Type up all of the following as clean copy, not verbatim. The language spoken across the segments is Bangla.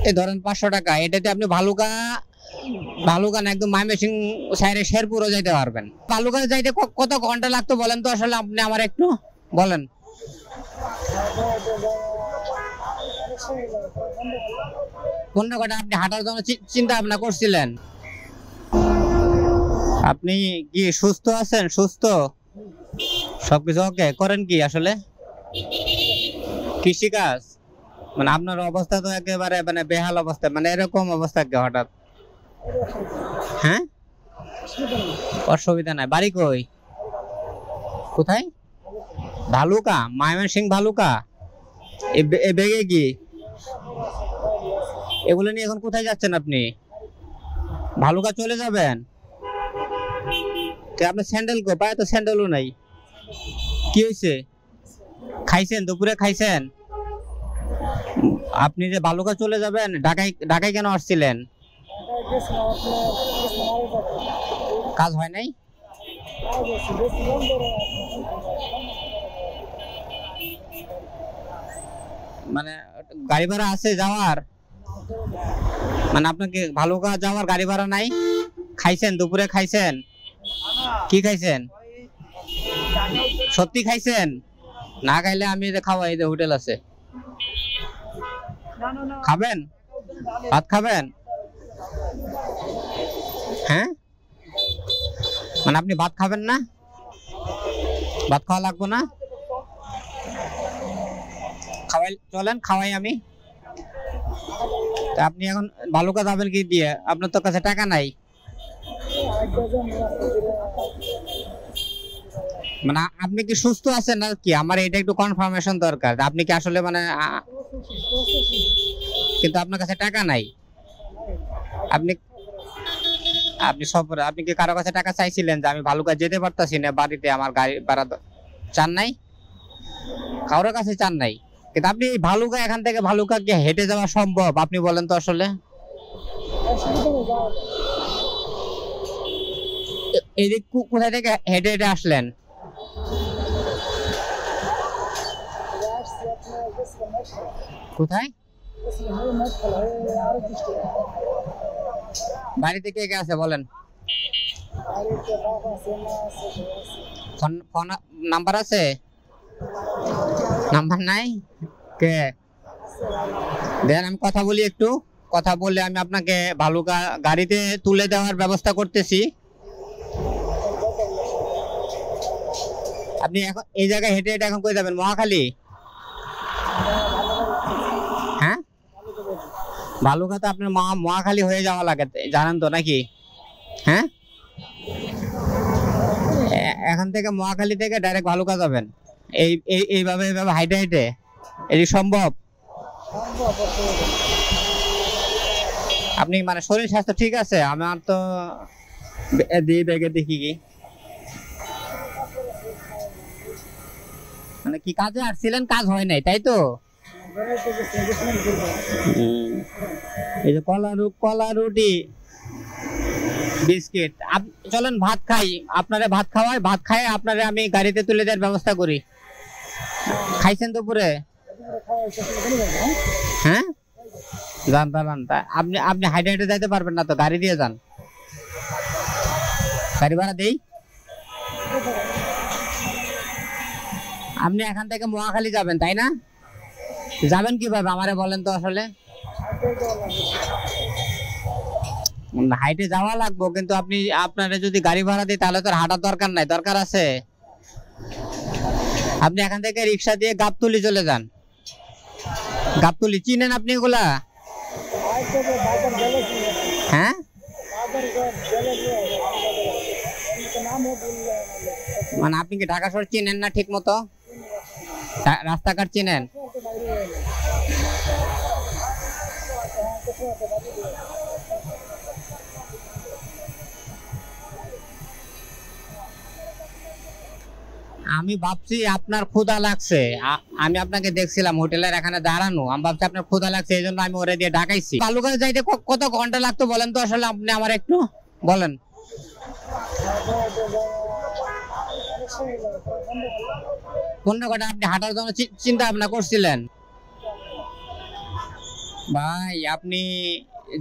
এই ধরেন 500 টাকা, এটাতে আপনি ভালুকা না একদম ময়মনসিং সাইডে শেরপুরও যাইতে পারবেন। ভালুকা যাইতে কত ঘন্টা লাগতো বলেন তো আসলে আপনি আমার একটু বলেন। 15 ঘন্টা আপনি হাঁটার জন্য চিন্তা ভাবনা করছিলেন? আপনি কি সুস্থ আছেন? সুস্থ সবকিছু ওকে? করেন কি আসলে? কৃষিকাজ? মানে আপনার অবস্থা তো একেবারে মানে বেহাল অবস্থা, মানে এরকম অবস্থা কি হঠাৎ? হ্যাঁ, অসুবিধা নাই। বাড়ি কই? কোথায়? ভালুকা, ময়মনসিং ভালুকা। এ বেগে কি এগুলো নিয়ে এখন কোথায় যাচ্ছেন আপনি? ভালুকা চলে যাবেন? আপনার স্যান্ডেল কো? পায়ে তো স্যান্ডেলও নাই। কি হয়েছে? খাইছেন? দুপুরে খাইছেন? আপনি যে ভালুকা চলে যাবেন, ঢাকায় কেন আসছিলেন? কাজ হয় নাই? মানে গাড়ি ভাড়া আছে যাওয়ার? মানে আপনাকে ভালুকা যাওয়ার গাড়ি ভাড়া নাই? খাইছেন? দুপুরে খাইছেন? কি খাইছেন? সত্যি খাইছেন? না খাইলে আমি খাওয়াই, এই যে হোটেল আছে, খাবেন? ভাত খাবেন? হ্যাঁ, মানে আপনি ভাত খাবেন না? ভাত খাওয়া লাগবে না? খাওয়াই, চলেন খাওয়াই আমি। আপনি এখন ভালুকা যাবেন কি দিয়ে? আপনার তো কাছে টাকা নাই। মানে আপনি কি সুস্থ আছেন না কি? আমার এটা একটু কনফার্মেশন দরকার, আপনি কি আসলে মানে কিন্তু আপনার কাছে টাকা নাই। আপনি আপনি কি কারো কাছে টাকা চাইছিলেন যে আমি ভালুকা যেতে পারতাছি না, বাড়িতে আমার গাড়ি ভাড়া চান নাই? কারোর কাছে চান নাই, কিন্তু আপনি ভালুকা, এখান থেকে ভালুকা কি হেঁটে যাওয়া সম্ভব? আপনি বলেন তো আসলে। এদিক কোথায় থেকে হেঁটে হেঁটে আসলেন? কোথায়? বাড়িতে কে কে আছে বলেন? ফোন নাম্বার আছে? নাম্বার নাই? কে দেন, আমি কথা বলি একটু। কথা বললে আমি আপনাকে ভালুকা গাড়িতে তুলে দেওয়ার ব্যবস্থা করতেছি। আপনি এখন এই জায়গায় হেঁটে হেঁটে এখন কই যাবেন? মহাখালী? হ্যাঁ, ভালুকা তো আপনার মহাখালী হয়ে যাওয়া লাগে, জানেন তো নাকি? হ্যাঁ, এখান থেকে মহাখালী থেকে ডাইরেক্ট ভালুকা যাবেন এইভাবে হাইটে হাইটে? এটি সম্ভব? আপনি মানে শরীর স্বাস্থ্য ঠিক আছে? আমার তো ব্যাগে দেখি কি মানে কি কাজে আসছিলেন, কাজ হয় নাই তাই তো? এই যে কলা রুটি বিস্কিট। চলেন ভাত খাই, আপনারে ভাত খাওয়াই, ভাত খাই আপনারে আমি গাড়িতে তুলে দেওয়ার ব্যবস্থা করি। খাইছেন দুপুরে? হ্যাঁ, যান দাঁড়ান। আপনি হাইটে হাইটে যাইতে পারবেন না তো, গাড়ি দিয়ে যান। গাড়ি ভাড়া দেই। আপনি এখান থেকে মহাখালী যাবেন তাই না? যাবেন কিভাবে আমারে বলেন তো আসলে। হাইটে যাওয়া লাগবো, কিন্তু আপনারা যদি গাড়ি ভাড়া দিই তাহলে তো হাঁটার দরকার নাই। দরকার আছে? আপনি এখান থেকে রিক্সা দিয়ে গাবতলী চলে যান। গাবতলী চিনেন আপনি এগুলা? হ্যাঁ, মানে আপনি কি ঢাকা শহর চিনেন না ঠিক মতো? রাস্তাঘাট চিনেন? আমি ভাবছি আপনার ক্ষুধা লাগছে, আমি আপনাকে দেখছিলাম হোটেলের এখানে দাঁড়ানো, আমি ভাবছি আপনার ক্ষুধা লাগছে, এই জন্য আমি ওরে দিয়ে ঢাকাইছি। ভালুকায় যাইতে কত ঘন্টা লাগতো বলেন তো আসলে আপনি আমার একটু বলেন। 15 ঘন্টা আপনি হাঁটার জন্য চিন্তা ভাবনা করছিলেন? ভাই আপনি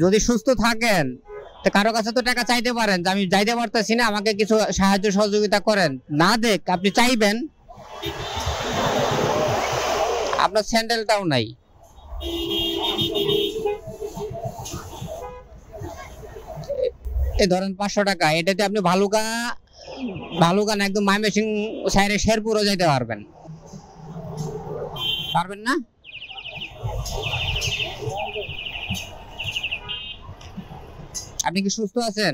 যদি সুস্থ থাকেন তো কারো কাছে তো টাকা চাইতে পারেন যে আমি যাইতে পারতেছি না, আমাকে কিছু সাহায্য সহযোগিতা করেন। না দেখ আপনি চাইবেন, আপনার স্যান্ডেলটাও নাই। এই ধরেন 500 টাকা, এটাতে আপনি ভালুকা ভালুকা না একদম ময়মনসিংহ সাইডে শেরপুরও যাইতে পারবেন। পারবেন না? আপনি কি সুস্থ আছেন?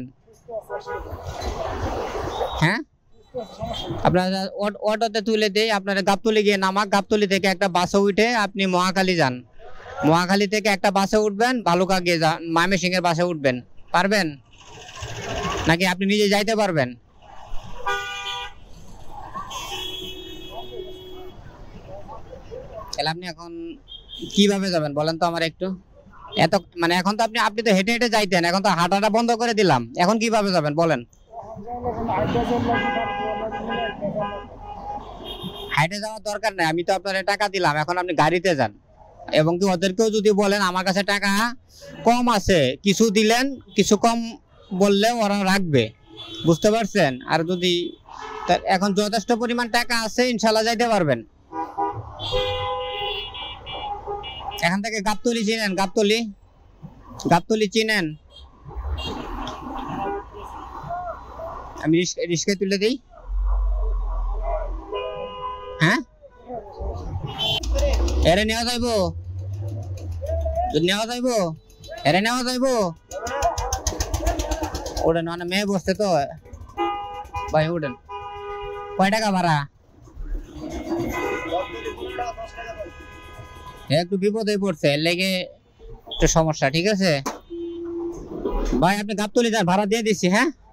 হ্যাঁ, আপনারা অটোতে তুলে দেই, আপনারা গাবতলী গিয়ে নামা, গাবতলী থেকে একটা বাসে উঠে আপনি মহাখালী যান, মহাখালী থেকে একটা বাসে উঠবেন, ভালুকা গিয়ে যান, ময়মনসিংহ এর বাসে উঠবেন। পারবেন নাকি আপনি নিজে যাইতে পারবেন? তাহলে আপনি এখন কিভাবে যাবেন বলেন তো আমার একটু। এত মানে এখন তো আপনি আপনি তো হেঁটে হেঁটে যাইতেন, এখন তো হাঁটাটা বন্ধ করে দিলাম, এখন কিভাবে যাবেন বলেন? হাইটে যাওয়ার দরকার নাই, আমি তো আপনার টাকা দিলাম, এখন আপনি গাড়িতে যান। এবং কি ওদেরকেও যদি বলেন আমার কাছে টাকা কম আছে, কিছু দিলেন, কিছু কম বললে ওরা রাখবে, বুঝতে পারছেন? আর যদি এখন যথেষ্ট পরিমাণ টাকা আছে, ইনশাল্লাহ যাইতে পারবেন। এখান থেকে গাবতলী চিনেন? গাবতলী, গাবতলী চিনেন? আমি রিস্কায় তুলে দিই। হ্যাঁ, এরে নেওয়া যাইবো? নেওয়া যাইবো? এরে নেওয়া যাইবো? ওঠেন, মানে মেয়ে বসছে তো ভাই, উঠেন। কয় টাকা ভাড়া? একটু বিপদে পড়ছে, এর লেগে একটু সমস্যা। ঠিক আছে ভাই, আপনি গাবতলী যান, ভাড়া দিয়ে দিচ্ছি। হ্যাঁ।